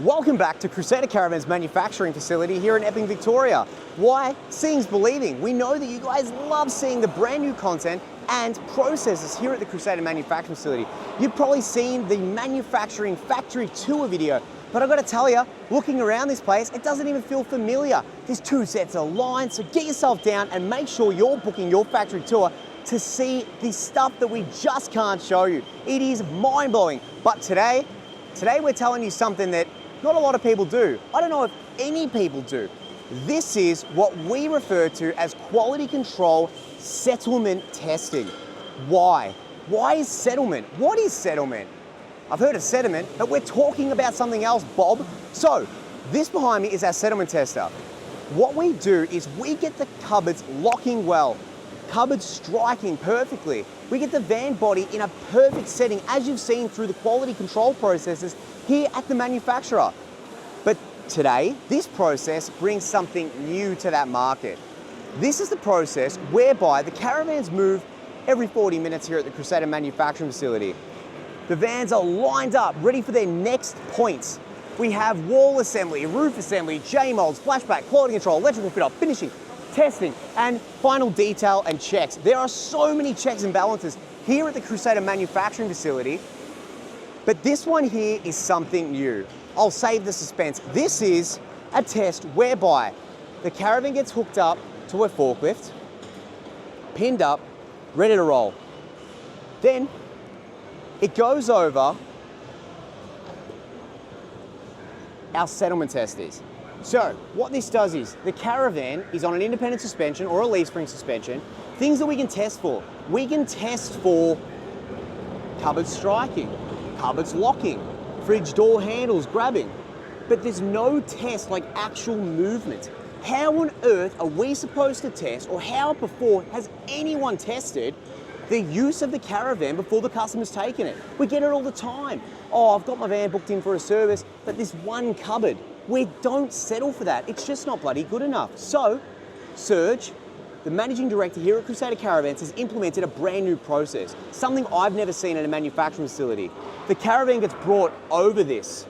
Welcome back to Crusader Caravans manufacturing facility here in Epping, Victoria. Why? Seeing's believing. We know that you guys love seeing the brand new content and processes here at the Crusader manufacturing facility. You've probably seen the manufacturing factory tour video, but I've got to tell you, looking around this place, it doesn't even feel familiar. There's two sets of lines, so get yourself down and make sure you're booking your factory tour to see the stuff that we just can't show you. It is mind-blowing. But today we're telling you something that not a lot of people do. I don't know if any people do. This is what we refer to as quality control settlement testing. Why? Why is settlement? What is settlement? I've heard of sediment, but we're talking about something else, Bob. So, this behind me is our settlement tester. What we do is we get the cupboards locking well, cupboards striking perfectly. We get the van body in a perfect setting, as you've seen through the quality control processes here at the manufacturer. But today, this process brings something new to that market. This is the process whereby the caravans move every 40 minutes here at the Crusader manufacturing facility. The vans are lined up, ready for their next points. We have wall assembly, roof assembly, J-molds, flashback, quality control, electrical fit-up, finishing, testing, and final detail and checks. There are so many checks and balances here at the Crusader manufacturing facility, but this one here is something new. I'll save the suspense. This is a test whereby the caravan gets hooked up to a forklift, pinned up, ready to roll. Then it goes over our settlement testers. So what this does is the caravan is on an independent suspension or a leaf spring suspension. Things that we can test for. We can test for cupboards striking, cupboards locking, fridge door handles grabbing. But there's no test like actual movement. How on earth are we supposed to test, or how before has anyone tested the use of the caravan before the customer's taken it? We get it all the time. Oh, I've got my van booked in for a service, but this one cupboard. We don't settle for that. It's just not bloody good enough. So, Serge, the managing director here at Crusader Caravans, has implemented a brand new process, something I've never seen in a manufacturing facility. The caravan gets brought over this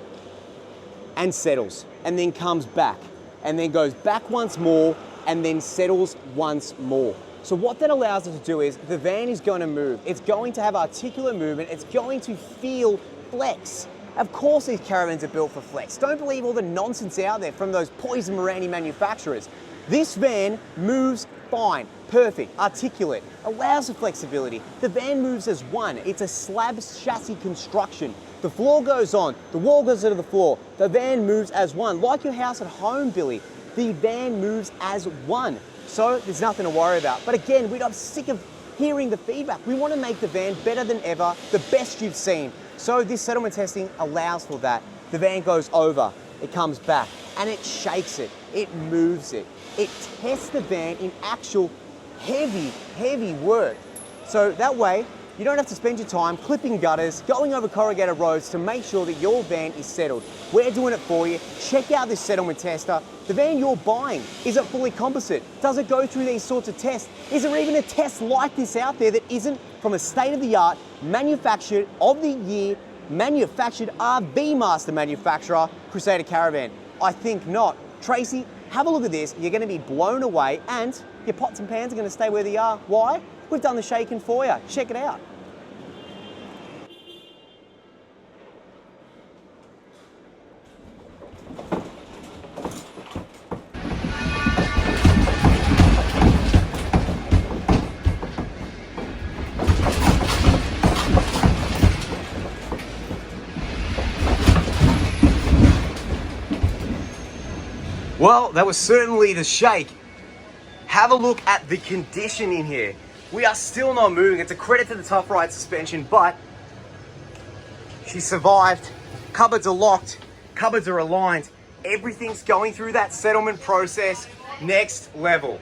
and settles, and then comes back, and then goes back once more, and then settles once more. So what that allows us to do is the van is going to move. It's going to have articulate movement. It's going to feel flex. Of course these caravans are built for flex. Don't believe all the nonsense out there from those poison Morani manufacturers. This van moves fine, perfect, articulate, allows for flexibility. The van moves as one. It's a slab chassis construction. The floor goes on, the wall goes into the floor. The van moves as one. Like your house at home, Billy, the van moves as one. So there's nothing to worry about. But again, I'm sick of hearing the feedback. We want to make the van better than ever, the best you've seen. So this settlement testing allows for that. The van goes over, it comes back, and it shakes it, it moves it. It tests the van in actual heavy work. So that way, you don't have to spend your time clipping gutters, going over corrugated roads to make sure that your van is settled. We're doing it for you. Check out this settlement tester. The van you're buying, is it fully composite? Does it go through these sorts of tests? Is there even a test like this out there that isn't from a state-of-the-art, manufactured of the year, manufactured RV master manufacturer, Crusader Caravan? I think not. Tracy, have a look at this. You're going to be blown away, and your pots and pans are going to stay where they are. Why? We've done the shaking for you. Check it out. Well, that was certainly the shake. Have a look at the condition in here. We are still not moving. It's a credit to the Tough Ride suspension, but she survived. Cupboards are locked. Cupboards are aligned. Everything's going through that settlement process next level.